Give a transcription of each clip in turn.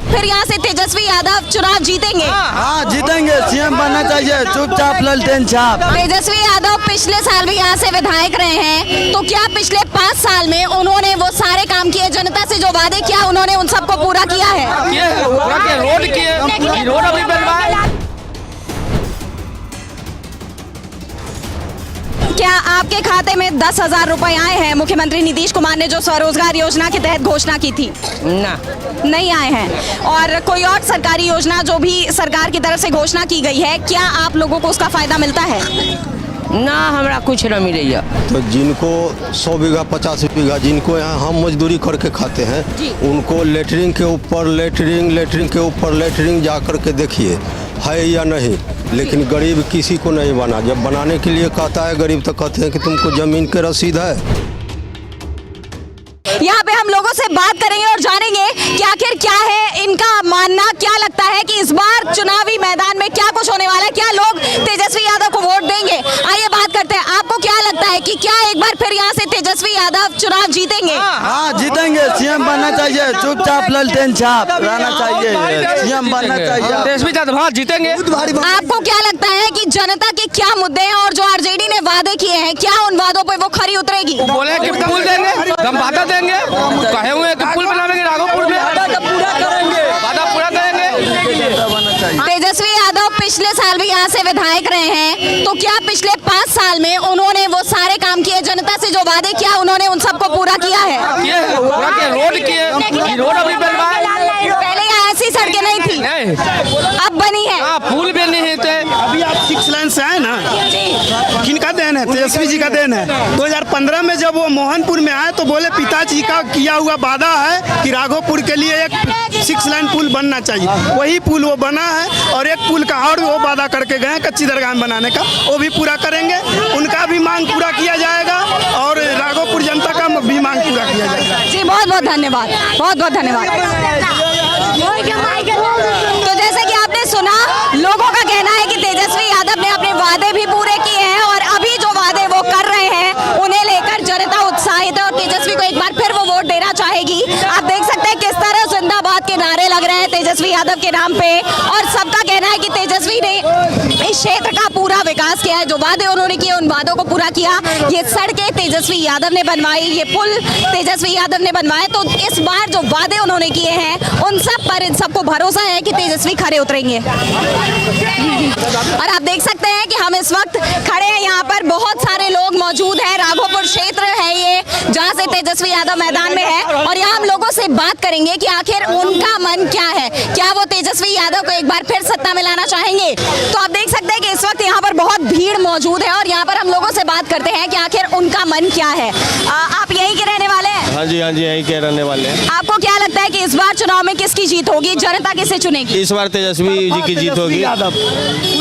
फिर यहाँ से तेजस्वी यादव चुनाव जीतेंगे? हाँ जीतेंगे, सीएम बनना चाहिए, चुपचाप ललटेन छाप। तेजस्वी यादव पिछले साल भी यहाँ से विधायक रहे हैं, तो क्या पिछले 5 साल में उन्होंने वो सारे काम किए, जनता से जो वादे किया उन्होंने उन सबको पूरा किया है? रोड अभी बनवाए। क्या आपके खाते में 10,000 रुपए आए हैं? मुख्यमंत्री नीतीश कुमार ने जो स्वरोजगार योजना के तहत घोषणा की थी, ना नहीं आए हैं। और कोई और सरकारी योजना जो भी सरकार की तरफ से घोषणा की गई है, क्या आप लोगों को उसका फायदा मिलता है? ना, हमरा कुछ न मिलेगा। तो जिनको 100 बीघा 50 बीघा जिनको यहाँ हम मजदूरी करके खाते हैं, उनको लेटरिंग के ऊपर लेटरिंग जा कर के देखिए है या नहीं। लेकिन गरीब किसी को नहीं बना। जब बनाने के लिए कहता है गरीब, तो कहते हैं कि तुमको जमीन के रसीद है। यहाँ पे हम लोगों से बात करेंगे और जानेंगे कि आखिर क्या है इनका मानना, क्या लगता है कि इस बार चुनावी मैदान में क्या कुछ होने वाला है, क्या लोग तेजस्वी यादव को वोट देंगे। आइए बात करते हैं, आपको क्या लगता है कि क्या एक बार फिर यहाँ से तेजस्वी यादव चुनाव जीतेंगे? हाँ जीतेंगे, सीएम बनना चाहिए, चुपचाप ललटेन छाप रहना चाहिए, सीएम बनना चाहिए। तेजस्वी यादव हाँ जीतेंगे। आपको क्या लगता है कि जनता के क्या मुद्दे हैं और जो आरजेडी ने वादे किए हैं, क्या उन वादों पे वो खरी उतरेगी? बोले कि पुल देंगे, हम वादा देंगे, कहे हुए कि पुल बनाएंगे राघोपुर में, वादा पूरा करेंगे। तेजस्वी यादव पिछले साल भी यहाँ से विधायक रहे हैं, तो क्या पिछले 5 साल में उन्होंने वो सारे काम किए, जनता से जो वादे किया उन्होंने उन सबको पूरा किया है? रोड अभी बनवाए। पहले यहाँ ऐसी सड़कें नहीं थी, अब बनी है। पुल भी नहीं थे। अभी आप 6 लाइन से आए ना, किनका देन है? तेजस्वी जी का देन है। 2015 में जब वो मोहनपुर में आए तो बोले पिताजी का किया हुआ वादा है कि राघोपुर के लिए एक 6 लाइन पुल बनना चाहिए। वही पुल वो बना है और एक पुल का और वो वादा करके गए कच्ची दरगाह में बनाने का, वो भी पूरा करेंगे। उनका भी मांग पूरा किया जाएगा और राघोपुर जनता का भी मांग पूरा किया जाएगा। जी बहुत बहुत धन्यवाद, बहुत बहुत धन्यवाद। तो जैसे कि आपने सुना, लोगों का कहना है कि तेजस्वी यादव ने अपने वादे भी पूरे किए हैं और अभी जो वादे वो कर रहे हैं उन्हें लेकर जनता उत्साहित है और तेजस्वी को एक बार फिर वो वोट देना चाहेगी। आप देख सकते हैं किस तरह जिंदाबाद के नारे लग रहे हैं तेजस्वी यादव के नाम पे और सबका कहना है कि तेजस्वी ने इस क्षेत्र का पूरा विकास किया है। जो वादे उन्होंने किए उन वादों को पूरा किया। ये सड़कें तेजस्वी यादव ने बनवाई, ये पुल तेजस्वी यादव ने बनवाए। तो इस बार जो वादे उन्होंने किए हैं उन सब पर इन सबको भरोसा है कि तेजस्वी खरे उतरेंगे। और आप देख सकते हैं कि हम इस वक्त खड़े हैं, यहाँ पर बहुत सारे लोग मौजूद हैं। राघोपुर क्षेत्र है ये जहाँ से तेजस्वी यादव मैदान में है और यहाँ हम लोगों से बात करेंगे कि आखिर उनका मन क्या है, क्या वो तेजस्वी यादव को एक बार फिर सत्ता में लाना चाहेंगे। तो आप देख सकते हैं कि इस वक्त यहाँ पर बहुत भीड़ मौजूद है और यहाँ पर हम लोगों से बात करते हैं कि आखिर उनका मन क्या है। आप यहीं के रहने वाले हैं? हाँ जी यहीं के रहने वाले हैं। आपको क्या लगता है कि इस बार चुनाव में किसकी जीत होगी, जनता किसे चुनेगी? इस बार तेजस्वी जी की जीत होगी।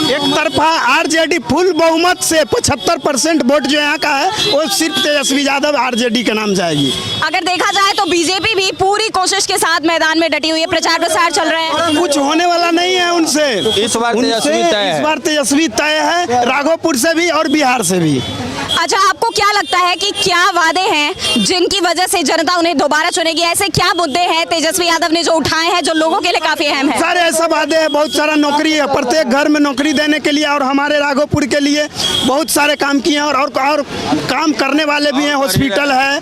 एक तरफा आरजेडी फुल बहुमत से 75% वोट जो यहाँ का है वो सिर्फ तेजस्वी यादव आरजेडी के नाम जाएगी। अगर देखा जाए तो बीजेपी भी पूरी कोशिश के साथ मैदान में डटी हुई है, प्रचार प्रसार चल रहे हैं। कुछ होने वाला नहीं है उनसे। इस बार तेजस्वी तय है, राघोपुर से भी और बिहार से भी। अच्छा, आपको क्या लगता है कि क्या वादे हैं जिनकी वजह से जनता उन्हें दोबारा चुनेगी? ऐसे क्या मुद्दे हैं तेजस्वी यादव ने जो उठाए हैं जो लोगों के लिए काफी अहम है? सारे ऐसा वादे हैं, बहुत सारा नौकरी है, प्रत्येक घर में नौकरी देने के लिए और हमारे राघोपुर के लिए बहुत सारे काम किए हैं और काम करने वाले भी हैं। हॉस्पिटल है,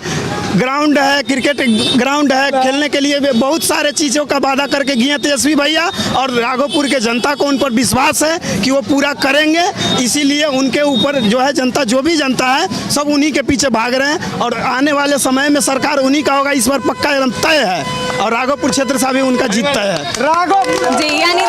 ग्राउंड है, क्रिकेट ग्राउंड है, खेलने के लिए बहुत सारे चीज़ों का वादा करके गए तेजस्वी भैया और राघोपुर के जनता को उन पर विश्वास है कि वो पूरा करेंगे। इसीलिए उनके ऊपर जो है जनता, जो भी जनता है सब उन्हीं के पीछे भाग रहे हैं और आने वाले समय में सरकार उन्हीं का होगा, इस बार पक्का एकदम तय है और राघोपुर क्षेत्र से भी उनका जीत तय है। जी, यानी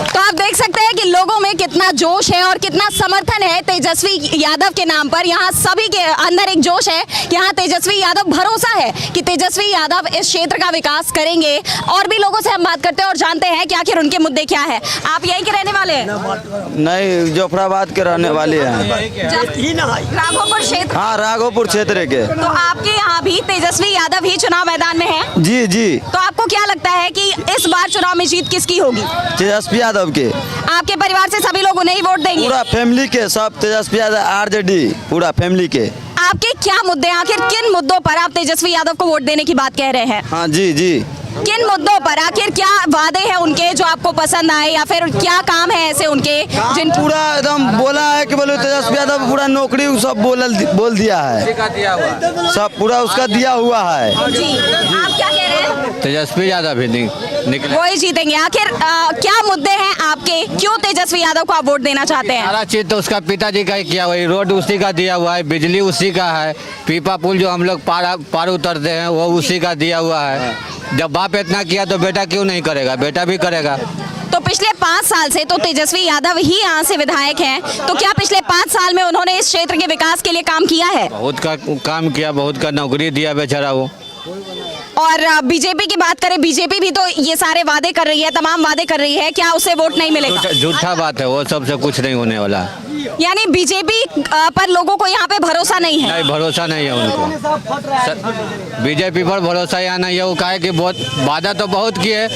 तो आप देख सकते हैं कि लोगों में कितना जोश है और कितना समर्थन है तेजस्वी यादव के नाम पर। यहाँ सभी के अंदर एक जोश है, यहाँ तेजस्वी यादव, भरोसा है कि तेजस्वी यादव इस क्षेत्र का विकास करेंगे। और भी लोगों से हम बात करते हैं और जानते हैं कि आखिर उनके मुद्दे क्या है। आप यहीं के रहने वाले हैं? नहीं, जोफराबाद के रहने वाले हैं। राघोपुर क्षेत्र? हाँ, राघोपुर क्षेत्र के। तो आपके यहाँ भी तेजस्वी यादव ही चुनाव मैदान में है? जी जी। तो आपको क्या लगता है कि इस बार चुनाव में जीत किसकी होगी? तेजस्वी यादव के। आपके परिवार से सभी लोग उन्हें ही वोट देंगे? पूरा फैमिली के, सब तेजस्वी यादव आरजेडी, पूरा फैमिली के। आपके क्या मुद्दे हैं, आखिर किन मुद्दों पर आप तेजस्वी यादव को वोट देने की बात कह रहे हैं? हाँ जी जी। किन मुद्दों पर, आखिर क्या वादे हैं उनके जो आपको पसंद आए, या फिर क्या काम है ऐसे उनके जिन पूरा एकदम बोला है कि बोलो तेजस्वी यादव पूरा नौकरी सब बोल दिया है, सब पूरा उसका दिया हुआ है। जी आप क्या कह रहे हैं? तेजस्वी यादव भी निकले, वही जीतेंगे। आखिर क्या मुद्दे हैं आपके, क्यों तेजस्वी यादव को आप वोट देना चाहते हैं? सारा चीज तो उसका पिताजी का ही किया हुआ है, रोड उसी का दिया हुआ है, बिजली उसी का है, पीपा पुल जो हम लोग पार उतरते हैं वो उसी का दिया हुआ है। जब बाप इतना किया तो बेटा क्यों नहीं करेगा, बेटा भी करेगा। तो पिछले 5 साल से तो तेजस्वी यादव ही यहाँ से विधायक हैं, तो क्या पिछले 5 साल में उन्होंने इस क्षेत्र के विकास के लिए काम किया है? बहुत का काम किया, बहुत का नौकरी दिया बेचारा वो। और बीजेपी की बात करें, बीजेपी भी तो ये सारे वादे कर रही है, तमाम वादे कर रही है, क्या उसे वोट नहीं मिलेगा? झूठा बात है, वो सबसे कुछ नहीं होने वाला। यानी बीजेपी पर लोगों को यहाँ पे भरोसा नहीं है? नहीं, भरोसा नहीं है उनको, बीजेपी पर भरोसा यहाँ नहीं है। वो कहे कि बहुत वादा तो बहुत किए,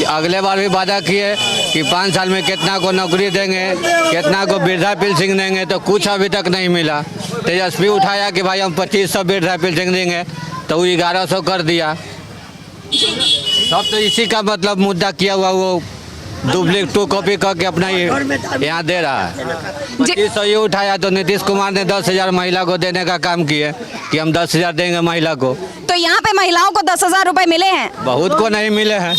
अगले बार भी वादा किए कि 5 साल में कितना को नौकरी देंगे, कितना को वृद्धा पेंशन देंगे, तो कुछ अभी तक नहीं मिला। तेजस्वी उठाया कि भाई हम 2500 वृद्धा पेंशन देंगे, तो वो 1100 कर दिया। सब तो इसी का मतलब मुद्दा किया हुआ, वो डुप्लीकेट 2 कॉपी करके अपना यहाँ दे रहा है। 2500 ये उठाया तो नीतीश कुमार ने 10,000 महिला को देने का काम किया कि हम 10,000 देंगे महिला को। तो यहाँ पे महिलाओं को 10,000 रुपए मिले हैं? बहुत को नहीं मिले हैं,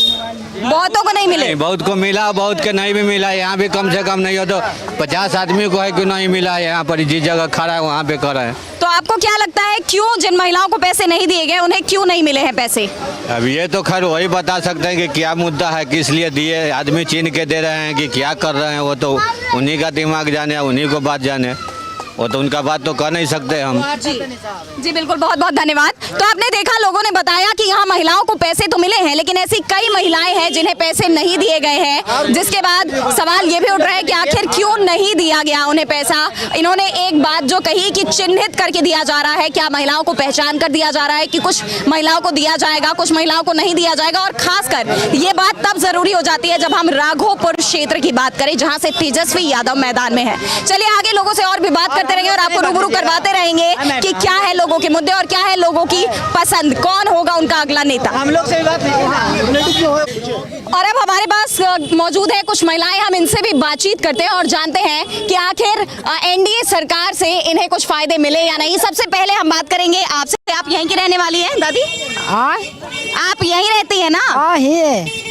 बहुतों को नहीं मिले। नहीं, बहुत को मिला, बहुत के नहीं भी मिला। यहाँ भी कम से कम नहीं हो तो 50 आदमी को है कि नहीं मिला है। यहाँ पर जिस जगह खड़ा है वहाँ पे खड़ा है। तो आपको क्या लगता है क्यों जिन महिलाओं को पैसे नहीं दिए गए उन्हें क्यों नहीं मिले हैं पैसे? अब ये तो खैर वही बता सकते हैं कि क्या मुद्दा है, किस लिए दिए, आदमी छीन के दे रहे हैं कि क्या कर रहे हैं, वो तो उन्हीं का दिमाग जाने, उन्हीं को बात जाने, वो तो उनका बात तो कर नहीं सकते हम। जी बिल्कुल, बहुत बहुत धन्यवाद। तो आपने देखा, लोगों ने बताया कि यहाँ महिलाओं को पैसे तो मिले हैं, लेकिन ऐसी कई महिलाएं हैं जिन्हें पैसे नहीं दिए गए हैं, जिसके बाद सवाल ये भी उठ रहा है कि आखिर क्यों नहीं दिया गया उन्हें पैसा। इन्होंने एक बात जो कही कि चिन्हित करके दिया जा रहा है, क्या महिलाओं को पहचान कर दिया जा रहा है कि कुछ महिलाओं को दिया जाएगा, कुछ महिलाओं को नहीं दिया जाएगा। और खासकर ये बात तब जरूरी हो जाती है जब हम राघोपुर क्षेत्र की बात करें, जहाँ से तेजस्वी यादव मैदान में है। चलिए आगे लोगों से और भी बात करते रहेंगे और आपको रूबरू करवाते रहेंगे कि क्या है लोगों के मुद्दे और क्या है लोगों की पसंद, कौन होगा उनका अगला नेता। हम लोग से बात नहीं। और अब हमारे पास मौजूद है कुछ महिलाएं, हम इनसे भी बातचीत करते हैं और जानते हैं कि आखिर एनडीए सरकार से इन्हें कुछ फायदे मिले या नहीं। सबसे पहले हम बात करेंगे आपसे, आप यहीं की रहने वाली हैं दादी? आप यहीं रहती हैं ना?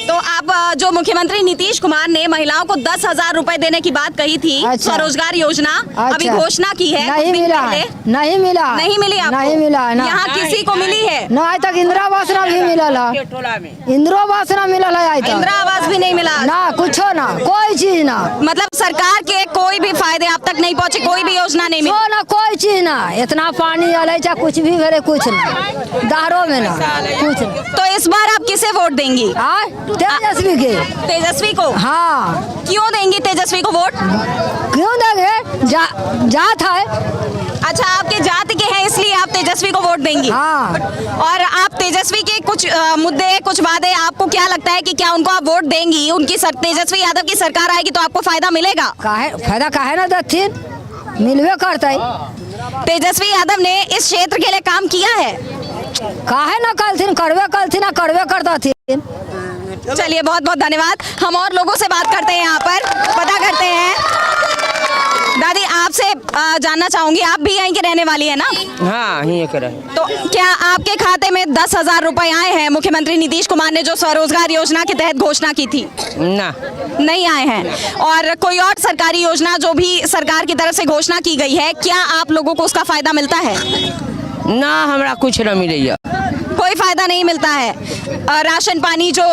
तो आप जो मुख्यमंत्री नीतीश कुमार ने महिलाओं को 10,000 रुपए देने की बात कही थी, स्वरोजगार योजना अभी घोषणा की है, नहीं मिला, नहीं मिला, नहीं मिली आपको? नहीं मिला ना, यहाँ किसी को मिली है? ना आज तक इंदिरा आवास ना भी मिला ला, इंदिरा आवास ना मिला ला, आज तक इंदिरा आवास भी नहीं मिला ना, कुछ ना, कोई चीज ना। मतलब सरकार के कोई भी फायदे आप तक नहीं पहुँचे, कोई भी योजना नहीं मिली ना, कोई चीज ना, इतना पानी अले चाहे कुछ भी करे, कुछ ना, दारो में ना, कुछ ना। तो इस बार आप किसे वोट देंगी? तेजस्वी के। तेजस्वी को? हाँ। क्यों देंगी तेजस्वी को वोट? क्यों देंगे? जात है। अच्छा, आपके जाति के हैं इसलिए आप तेजस्वी को वोट देंगी? हाँ। और आप तेजस्वी के कुछ मुद्दे, कुछ वादे, आपको क्या लगता है कि क्या उनको आप वोट देंगी? उनकी तेजस्वी यादव की सरकार आएगी तो आपको फायदा मिलेगा? फायदा काहे ना दथिन, मिलवे करता है। तेजस्वी यादव ने इस क्षेत्र के लिए काम किया है? काहे ना करथिन, करवे करता थी। चलिए बहुत बहुत धन्यवाद। हम और लोगों से बात करते हैं, यहाँ पर पता करते हैं। दादी आपसे जानना चाहूंगी, आप भी यहीं के रहने वाली है ना? हाँ, यहीं के रहे। तो क्या आपके खाते में 10,000 रुपए आए हैं मुख्यमंत्री नीतीश कुमार ने जो स्वरोजगार योजना के तहत घोषणा की थी? ना, नहीं आए हैं। और कोई और सरकारी योजना जो भी सरकार की तरफ से घोषणा की गई है, क्या आप लोगों को उसका फायदा मिलता है? ना, हमरा कुछ न मिलेगा, कोई फायदा नहीं मिलता है। राशन पानी जो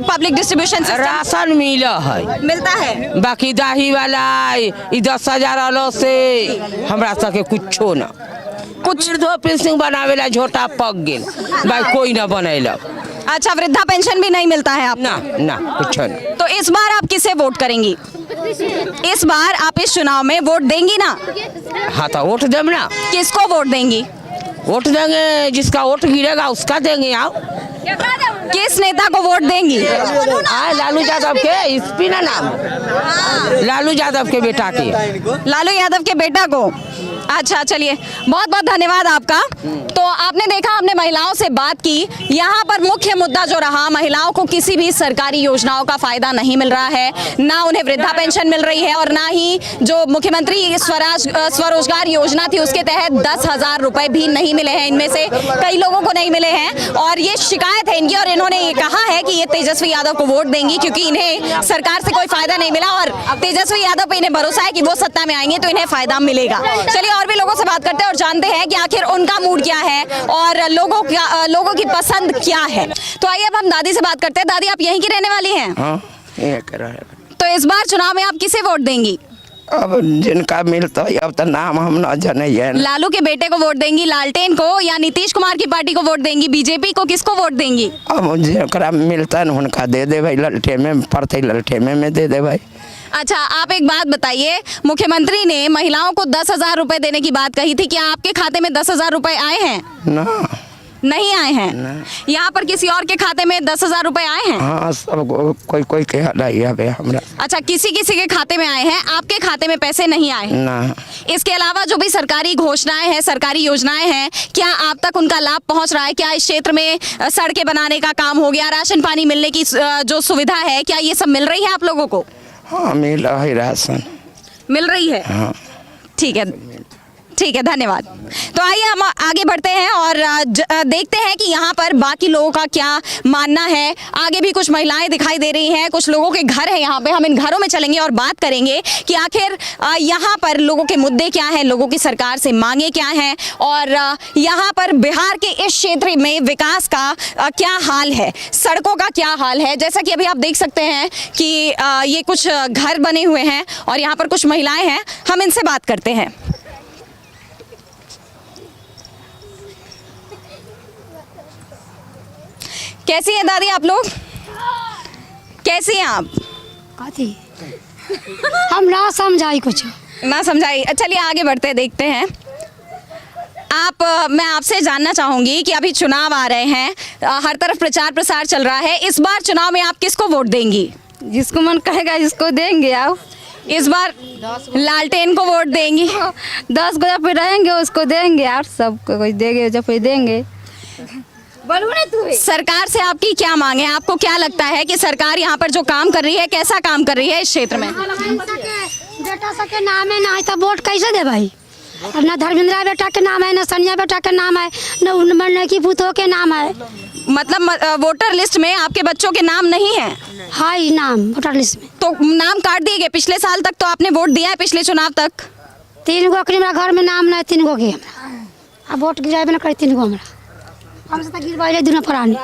पब्लिक डिस्ट्रीब्यूशन राशन मिला है, मिलता है, बाकी दाही वाला 10,000 वालों से हमरा सके कुछो ना, कुछ वृद्धो पेंशन बनावेला झोटा पक गेल, भाई कोई ना बनैला। अच्छा, वृद्धा पेंशन भी नहीं मिलता है आपको? ना, कुछ ना। तो इस बार आप किसे वोट करेंगी? इस बार आप इस चुनाव में वोट देंगी ना? हाँ, तो वोट देम ना। किसको वोट देंगी? वोट देंगे, जिसका वोट गिरेगा उसका देंगे। आओ, किस नेता को वोट देंगी? लालू यादव के, इसपी ना नाम, लालू यादव के बेटा के। लालू यादव के बेटा को? अच्छा चलिए, बहुत बहुत धन्यवाद आपका। तो आपने देखा, हमने महिलाओं से बात की। यहाँ पर मुख्य मुद्दा जो रहा, महिलाओं को किसी भी सरकारी योजनाओं का फायदा नहीं मिल रहा है, ना उन्हें वृद्धा पेंशन मिल रही है और ना ही जो मुख्यमंत्री स्वरोजगार योजना थी उसके तहत 10,000 रुपए भी नहीं मिले हैं। इनमें से कई लोगों को नहीं मिले हैं और ये शिकायत है इनकी, और इन्होंने ये कहा है कि ये तेजस्वी यादव को वोट देंगी क्योंकि इन्हें सरकार से कोई फायदा नहीं मिला और तेजस्वी यादव पे इन्हें भरोसा है कि वो सत्ता में आएंगे तो इन्हें फायदा मिलेगा। चलिए और भी लोगों से बात करते हैं और जानते हैं कि आखिर उनका मूड क्या है और लोगों की पसंद क्या है। तो आइए अब हम दादी से बात करते हैं। दादी, आप यहीं की रहने वाली हैं? हाँ, ये कर रहा है। तो इस बार चुनाव में आप किसे वोट देंगी? अब जिनका मिलता है, अब तो नाम हम न जाने हैं। लालू के बेटे को वोट देंगी, लालटेन को, या नीतीश कुमार की पार्टी को वोट देंगी, बीजेपी को, किसको वोट देंगी? अब जिनका मिलता है उनका दे दे भाई, ललटे में पड़ते ललटे में दे दे भाई। अच्छा, आप एक बात बताइए, मुख्यमंत्री ने महिलाओं को 10,000 रुपए देने की बात कही थी, क्या आपके खाते में 10,000 रुपए आए हैं? ना, नहीं आए हैं। यहाँ पर किसी और के खाते में 10,000 रुपए आए हैं? हाँ, सब कोई के हमरा। अच्छा, किसी के खाते में आए हैं, आपके खाते में पैसे नहीं आए? ना। इसके अलावा जो भी सरकारी घोषणाएं हैं, सरकारी योजनाएं हैं, क्या आप तक उनका लाभ पहुंच रहा है? क्या इस क्षेत्र में सड़कें बनाने का काम हो गया, राशन पानी मिलने की जो सुविधा है, क्या ये सब मिल रही है आप लोगों को? हाँ, मिल रहा है, राशन मिल रही है। हाँ। ठीक है, ठीक है, धन्यवाद। तो आइए हम आगे बढ़ते हैं और देखते हैं कि यहाँ पर बाकी लोगों का क्या मानना है। आगे भी कुछ महिलाएं दिखाई दे रही हैं, कुछ लोगों के घर हैं यहाँ पे। हम इन घरों में चलेंगे और बात करेंगे कि आखिर यहाँ पर लोगों के मुद्दे क्या हैं, लोगों की सरकार से मांगे क्या हैं और यहाँ पर बिहार के इस क्षेत्र में विकास का क्या हाल है, सड़कों का क्या हाल है। जैसा कि अभी आप देख सकते हैं कि ये कुछ घर बने हुए हैं और यहाँ पर कुछ महिलाएं हैं, हम इनसे बात करते हैं। कैसी है दादी आप लोग? कैसी हैं आप? कथी हम ना समझाई, कुछ ना समझाई। चलिए आगे बढ़ते हैं, देखते हैं। मैं आपसे जानना चाहूंगी कि अभी चुनाव आ रहे हैं, हर तरफ प्रचार प्रसार चल रहा है। इस बार चुनाव में आप किसको वोट देंगी? जिसको मन कहेगा जिसको देंगे। आप इस बार लालटेन को वोट देंगी? 10 गो जब रहेंगे उसको देंगे, और सबको कोई देंगे जब देंगे। सरकार से आपकी क्या मांग है? आपको क्या लगता है कि सरकार यहाँ पर जो काम कर रही है, कैसा काम कर रही है इस क्षेत्र में? बेटा सके नाम है ना, तो वोट कैसे दे भाई? अब ना धर्मेंद्र बेटा के नाम है, ना सनिया बेटा के नाम है, न की भूतों के नाम है। मतलब वोटर लिस्ट में आपके बच्चों के नाम नहीं है? हाँ, नाम वोटर लिस्ट में तो नाम काट दिए गए। पिछले साल तक तो आपने वोट दिया है, पिछले चुनाव तक 3 गो के मेरा घर में नाम ना, 3 गो के अब वोट गिराबे ना करे 3 गो हमरा। हमसे तो गिरवाइले दोनों प्राणी।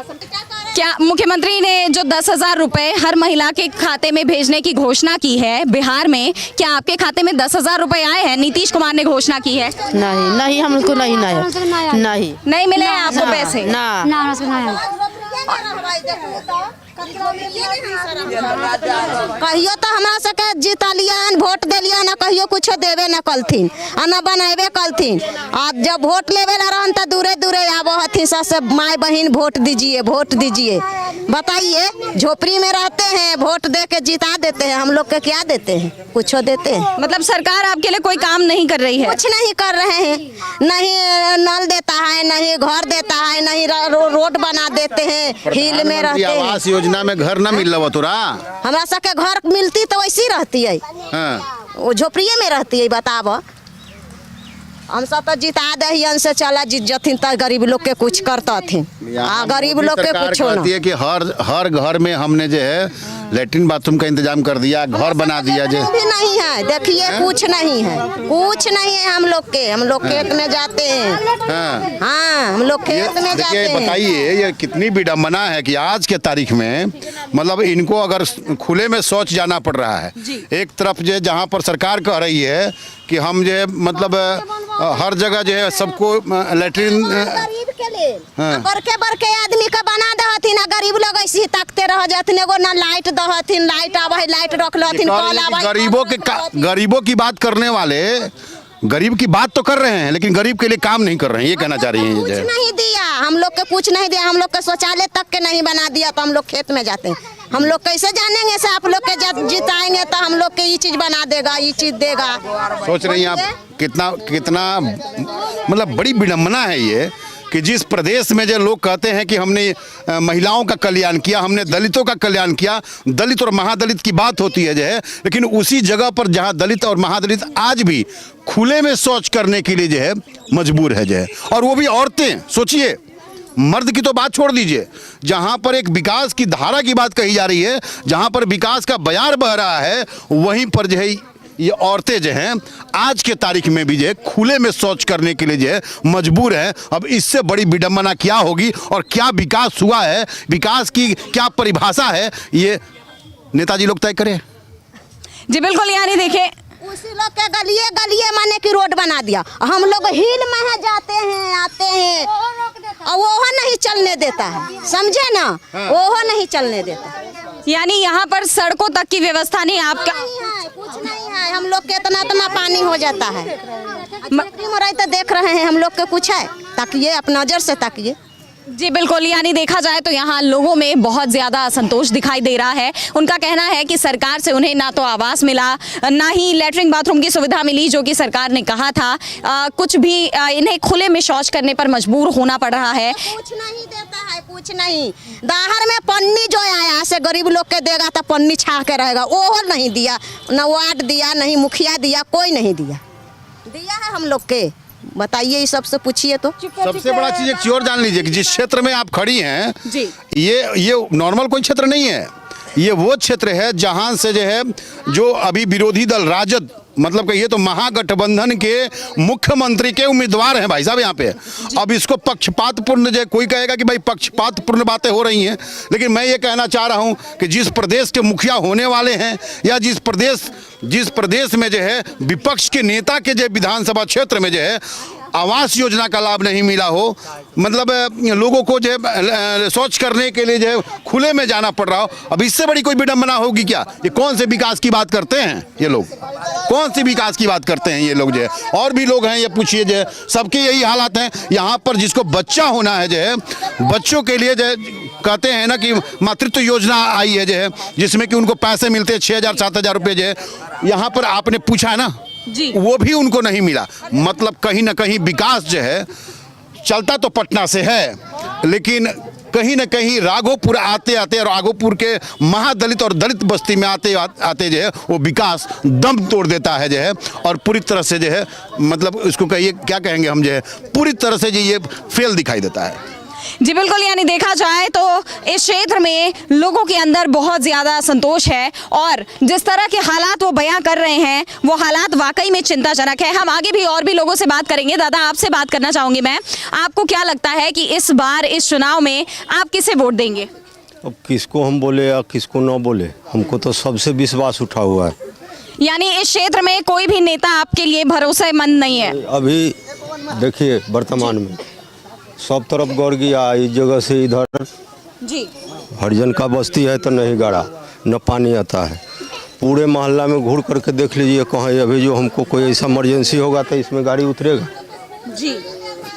क्या मुख्यमंत्री ने जो 10,000 रुपए हर महिला के खाते में भेजने की घोषणा की है बिहार में, क्या आपके खाते में 10,000 रुपए आए हैं? नीतीश कुमार ने घोषणा की है। नहीं हमको नहीं मिले हैं आपको पैसे? कहियो तो हमरा सके जीता लिया, वोट दिलिया ना, कहियो कुछ देवे न कलथिन आ न बनावे कलथिन। अब जब वोट लेवे ला रहन तो दूरे दूरे आबो हथिन, सबसे माई बहन वोट दीजिए, वोट दीजिए। बताइए, झोपड़ी में रहते हैं, वोट दे के जिता देते हैं, हम लोग के क्या देते हैं? कुछ देते हैं? मतलब सरकार आपके लिए कोई काम नहीं कर रही है? कुछ नहीं कर रहे हैं, नहीं नल देता है, नहीं घर देता है, नहीं रोड बना देते हैं, हिल में रहते हैं। आवास योजना में घर न मिल रहा तोरा? हमरा सबके घर मिलती तो वैसी रहती है। हाँ। वो झोपड़िए में रहती है। बताब, हम सब तो जिता दे से चला जीत जथिन तो गरीब लोग के कुछ करता थे। गरीब लोग के कुछ कहती है कि हर घर में हमने जो है लेटरिन बाथरूम का इंतजाम कर दिया, घर बना दिया। जो भी नहीं है, देखिए कुछ नहीं है, कुछ नहीं है। हम लोग खेत में जाते हैं। हाँ, हम लोग खेत में जाते हैं। बताइए, ये कितनी विडम्बना है कि आज के तारीख में मतलब इनको अगर खुले में शौच जाना पड़ रहा है। एक तरफ जो जहाँ पर सरकार कह रही है कि हम जो मतलब हर जगह जो है सबको लेटरिन गरीब के लिए बड़के आदमी का बना दहथिन, गरीब लोग ऐसे ही ताकते रह जाथिन। एगो ना लाइट दहथिन, लाइट आवे, लाइट रख लथिन। गरीबों की बात करने वाले गरीब की बात तो कर रहे हैं लेकिन गरीब के लिए काम नहीं कर रहे हैं, ये कहना चाह रही हैं कुछ नहीं दिया, हम लोग के कुछ नहीं दिया, हम लोग के शौचालय तक के नहीं बना दिया, तो हम लोग खेत में जाते हैं। हम लोग कैसे जानेंगे से आप लोग के जब जिताएंगे तो हम लोग के ये चीज बना देगा, ये चीज देगा। सोच रही हैं आप कितना कितना मतलब बड़ी विडम्बना है ये कि जिस प्रदेश में जो लोग कहते हैं कि हमने महिलाओं का कल्याण किया, हमने दलितों का कल्याण किया, दलित और महादलित की बात होती है जो है, लेकिन उसी जगह पर जहां दलित और महादलित आज भी खुले में शौच करने के लिए जो है मजबूर है जो है, और वो भी औरतें। सोचिए, मर्द की तो बात छोड़ दीजिए, जहां पर एक विकास की धारा की बात कही जा रही है, जहां पर विकास का बयार बह रहा है, वहीं पर जो है ये औरतें जो हैं आज के तारीख में भी जो है खुले में शौच करने के लिए जो है मजबूर है। अब इससे बड़ी विडंबना क्या होगी और क्या विकास हुआ है, विकास की क्या परिभाषा है, ये नेताजी लोग तय करें। जी बिल्कुल, यानी देखिए उसी लोग के गलिए गलिए माने की रोड बना दिया, हम लोग हिल में है जाते हैं आते हैं, और वो नहीं चलने देता है, समझे ना, वो नहीं चलने देता। यानी यहाँ पर सड़कों तक की व्यवस्था नहीं आपका? कुछ नहीं है, हम लोग के इतना पानी हो जाता है। मोराई तो देख रहे हैं हम लोग के कुछ है, ताकिए अपना नजर से ताकिए। जी बिल्कुल, यानी देखा जाए तो यहाँ लोगों में बहुत ज़्यादा असंतोष दिखाई दे रहा है। उनका कहना है कि सरकार से उन्हें ना तो आवास मिला, ना ही लेटरिन बाथरूम की सुविधा मिली जो कि सरकार ने कहा था, कुछ भी इन्हें खुले में शौच करने पर मजबूर होना पड़ रहा है। कुछ नहीं देता है, कुछ नहीं। दाहर में पन्नी जो आया से गरीब लोग के देगा तो पन्नी छा के रहेगा, वो नहीं दिया, न वार्ड दिया, नहीं मुखिया दिया, कोई नहीं दिया है हम लोग के। बताइए, इस सबसे पूछिए तो। सबसे बड़ा चीज एक चीज और जान लीजिए कि जिस क्षेत्र में आप खड़ी हैं जी, ये नॉर्मल कोई क्षेत्र नहीं है, ये वो क्षेत्र है जहां से जो है जो अभी विरोधी दल राजद मतलब कहिए तो महागठबंधन के मुख्यमंत्री के उम्मीदवार हैं भाई साहब यहाँ पे। अब इसको पक्षपातपूर्ण जो कोई कहेगा कि भाई पक्षपातपूर्ण बातें हो रही हैं, लेकिन मैं ये कहना चाह रहा हूँ कि जिस प्रदेश के मुखिया होने वाले हैं या जिस प्रदेश में जो है विपक्ष के नेता के जो विधानसभा क्षेत्र में जो है आवास योजना का लाभ नहीं मिला हो, मतलब लोगों को जो है शौच करने के लिए जो है खुले में जाना पड़ रहा हो, अब इससे बड़ी कोई विडंबना होगी क्या? ये कौन से विकास की बात करते हैं ये लोग? कौन सी विकास की बात करते हैं ये लोग जो है? और भी लोग हैं, ये पूछिए जो है, सबके यही हालात हैं। यहाँ पर जिसको बच्चा होना है जो है, बच्चों के लिए जो है कहते हैं ना कि मातृत्व योजना आई है जो है, जिसमें कि उनको पैसे मिलते हैं 6,000-7,000 रुपये जो है, यहाँ पर आपने पूछा है ना जी, वो भी उनको नहीं मिला। मतलब कहीं ना कहीं विकास जो है चलता तो पटना से है, लेकिन कहीं ना कहीं राघोपुर आते आते और राघोपुर के महादलित और दलित बस्ती में आते आते जो है वो विकास दम तोड़ देता है जो है, और पूरी तरह से जो है मतलब इसको कहिए क्या कहेंगे हम जो है, पूरी तरह से जो ये फेल दिखाई देता है। जी बिल्कुल, यानी देखा जाए तो इस क्षेत्र में लोगों के अंदर बहुत ज़्यादा असंतोष है और जिस तरह के हालात वो बयां कर रहे हैं वो हालात वाकई में चिंताजनक है। हम आगे भी और भी लोगों से बात करेंगे। दादा, आपसे बात करना चाहूँगी मैं, आपको क्या लगता है कि इस बार इस चुनाव में आप किसे वोट देंगे? अब किसको हम बोले या किसको ना बोले, हमको तो सबसे विश्वास उठा हुआ है। यानी इस क्षेत्र में कोई भी नेता आपके लिए भरोसेमंद नहीं है? अभी देखिए वर्तमान में सब तरफ गौर गया, इस जगह से इधर जी हरिजन का बस्ती है तो नहीं गाड़ा, न पानी आता है। पूरे मोहल्ला में घूर करके देख लीजिए, कहीं अभी जो हमको कोई ऐसा इमरजेंसी होगा तो इसमें गाड़ी उतरेगा जी,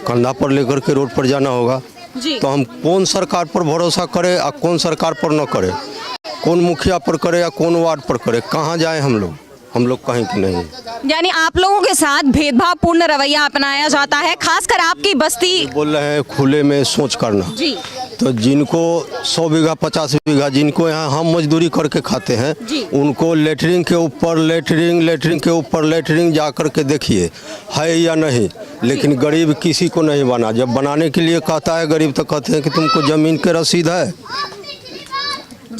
कंधा पर लेकर के रोड पर जाना होगा जी। तो हम कौन सरकार पर भरोसा करें और कौन सरकार पर न करें, कौन मुखिया पर करे या कौन वार्ड पर करे, कहाँ जाए हम लोग कहीं की नहीं। यानी आप लोगों के साथ भेदभावपूर्ण रवैया अपनाया जाता है, खासकर आपकी बस्ती। बोल रहे हैं खुले में सोच करना जी, तो जिनको 100 बीघा 50 बीघा जिनको यहाँ हम मजदूरी करके खाते हैं उनको लेटरिन के ऊपर लेटरिन जा कर के देखिए है या नहीं, लेकिन गरीब किसी को नहीं बना। जब बनाने के लिए कहता है गरीब तो कहते हैं कि तुमको जमीन के रसीद है।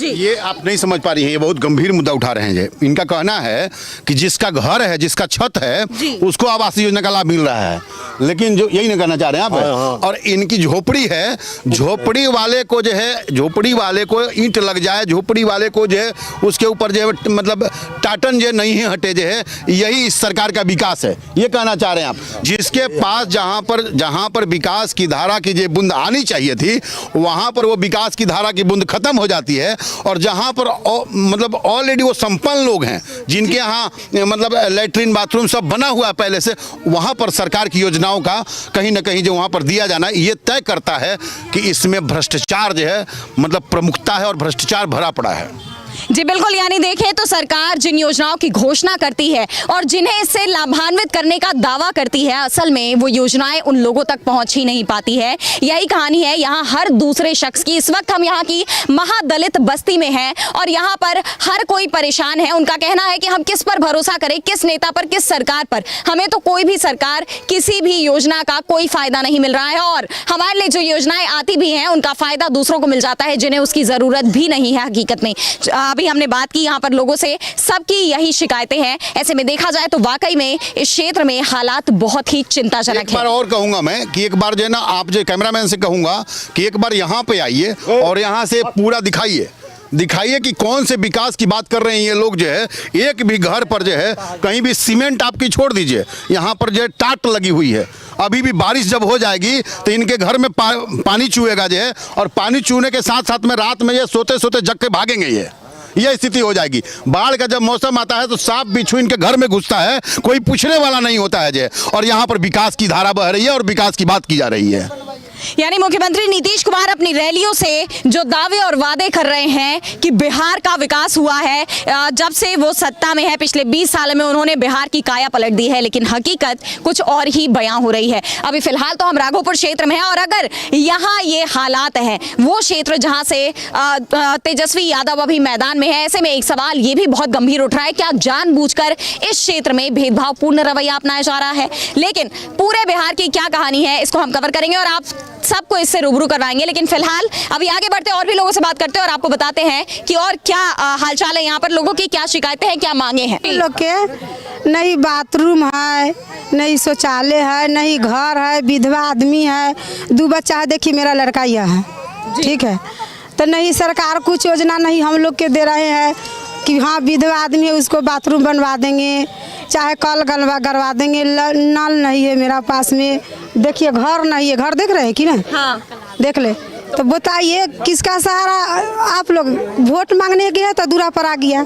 ये आप नहीं समझ पा रही हैं, ये बहुत गंभीर मुद्दा उठा रहे हैं। इनका कहना है कि जिसका घर है, जिसका छत है, उसको आवास योजना का लाभ मिल रहा है, लेकिन जो यही नहीं कहना चाह रहे हैं आप। और इनकी झोपड़ी है, झोपड़ी वाले को जो है, झोपड़ी वाले को ईंट लग जाए, झोपड़ी वाले को जो है उसके ऊपर जो है मतलब टाटन जो नहीं हटे जो है, यही इस सरकार का विकास है, ये कहना चाह रहे हैं आप। जिसके पास जहाँ पर विकास की धारा की जो बूंद आनी चाहिए थी, वहाँ पर वो विकास की धारा की बूंद खत्म हो जाती है और जहाँ पर मतलब ऑलरेडी वो संपन्न लोग हैं जिनके यहाँ मतलब लेटरिन बाथरूम सब बना हुआ है पहले से, वहाँ पर सरकार की योजनाओं का कहीं ना कहीं जो वहाँ पर दिया जाना ये तय करता है कि इसमें भ्रष्टाचार जो है मतलब प्रमुखता है और भ्रष्टाचार भरा पड़ा है। जी बिल्कुल, यानी देखें तो सरकार जिन योजनाओं की घोषणा करती है और जिन्हें इससे लाभान्वित करने का दावा करती है, असल में वो योजनाएं उन लोगों तक पहुंच ही नहीं पाती है। यही कहानी है यहाँ हर दूसरे शख्स की। इस वक्त हम यहाँ की महादलित बस्ती में हैं और यहाँ पर हर कोई परेशान है। उनका कहना है कि हम किस पर भरोसा करें, किस नेता पर, किस सरकार पर। हमें तो कोई भी सरकार, किसी भी योजना का कोई फायदा नहीं मिल रहा है और हमारे लिए जो योजनाएं आती भी हैं उनका फायदा दूसरों को मिल जाता है जिन्हें उसकी जरूरत भी नहीं है हकीकत में। अभी हमने बात की यहाँ पर लोगों से, सबकी यही शिकायतें हैं। ऐसे में देखा जाए तो वाकई में इस क्षेत्र में हालात बहुत ही चिंताजनक है। एक बार और कहूंगा मैं कि एक बार जो है ना, आप जो कैमरामैन से कहूंगा कि एक बार यहाँ पे आइए और यहाँ से पूरा दिखाइए कि कौन से विकास की बात कर रहे हैं ये लोग। जो है एक भी घर पर जो है कहीं भी सीमेंट आपकी छोड़ दीजिए, यहाँ पर जो है टाट लगी हुई है। अभी भी बारिश जब हो जाएगी तो इनके घर में पानी चूहेगा जो है, और पानी चूहने के साथ साथ में रात में ये सोते सोते जग के भागेंगे। ये स्थिति हो जाएगी। बाढ़ का जब मौसम आता है तो सांप बिच्छू इनके घर में घुसता है, कोई पूछने वाला नहीं होता है। और यहाँ पर विकास की धारा बह रही है और विकास की बात की जा रही है। यानी मुख्यमंत्री नीतीश कुमार अपनी रैलियों से जो दावे और वादे कर रहे हैं कि बिहार का विकास हुआ है, जब से वो सत्ता में है पिछले 20 साल में उन्होंने बिहार की काया पलट दी है, लेकिन हकीकत कुछ और ही बयां हो रही है। अभी फिलहाल तो हम राघोपुर क्षेत्र में हैं और अगर यहाँ ये हालात हैं, वो क्षेत्र जहाँ से तेजस्वी यादव अभी मैदान में है, ऐसे में एक सवाल ये भी बहुत गंभीर उठ रहा है, क्या जानबूझकर इस क्षेत्र में भेदभावपूर्ण रवैया अपनाया जा रहा है? लेकिन पूरे बिहार की क्या कहानी है, इसको हम कवर करेंगे और आप सबको इससे रूबरू करवाएंगे। लेकिन फिलहाल अभी आगे बढ़ते और भी लोगों से बात करते हैं और आपको बताते हैं कि और क्या हालचाल है यहाँ पर, लोगों की क्या शिकायतें हैं, क्या मांगे हैं। लोग के नहीं बाथरूम है, नहीं शौचालय है, नहीं घर है, विधवा आदमी है, 2 बच्चा है। देखिए मेरा लड़का यह है, ठीक है, तो नहीं सरकार कुछ योजना नहीं हम लोग के दे रहे हैं कि हाँ विधवा आदमी है उसको बाथरूम बनवा देंगे, चाहे कल गलवा देंगे। नल नहीं है मेरा पास में, देखिए घर नहीं है, घर देख रहे हैं कि ना? हाँ। देख ले तो बताइए किसका सहारा। आप लोग वोट मांगने गए तो दूरा पर आ गया,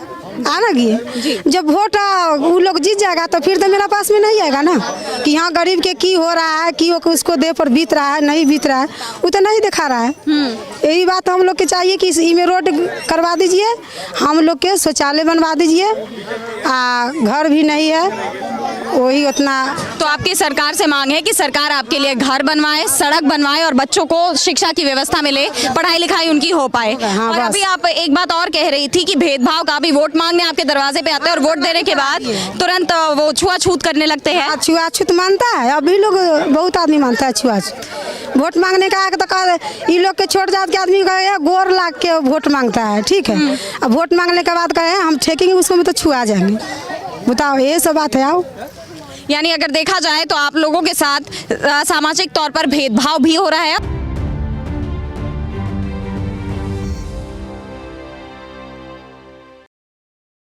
आना गए। जब वोट वो लोग जीत जाएगा तो फिर तो मेरा पास में नहीं आएगा ना कि यहाँ गरीब के की हो रहा है, कि उसको देह पर बीत रहा है, नहीं बीत रहा है, वो तो नहीं दिखा रहा है। यही बात हम लोग के चाहिए कि इसमें रोड करवा दीजिए, हम लोग के शौचालय बनवा दीजिए, घर भी नहीं है वही उतना। तो आपकी सरकार से मांग है कि सरकार आपके लिए घर बनवाए, सड़क बनवाए और बच्चों को शिक्षा की व्यवस्था मिले, पढ़ाई लिखाई उनकी हो पाए। हाँ, और अभी आप एक बात और कह रही थी कि भेदभाव का, भी वोट मांगने आपके दरवाजे पे आते हैं और वोट देने के बाद तुरंत वो छुआछूत करने लगते हैं। छुआछूत मानता है अभी लोग, बहुत आदमी मानता है छुआछूत। वोट मांगने का तो ये लोग के छोट जात के आदमी का गोर लाग के वोट मांगता है, ठीक है। अब वोट मांगने के बाद कहे हम ठेकेंगे उसको में तो छुआ जाएंगे। बताओ ये सब बात है। आओ यानी अगर देखा जाए तो आप लोगों के साथ सामाजिक तौर पर भेदभाव भी हो रहा है।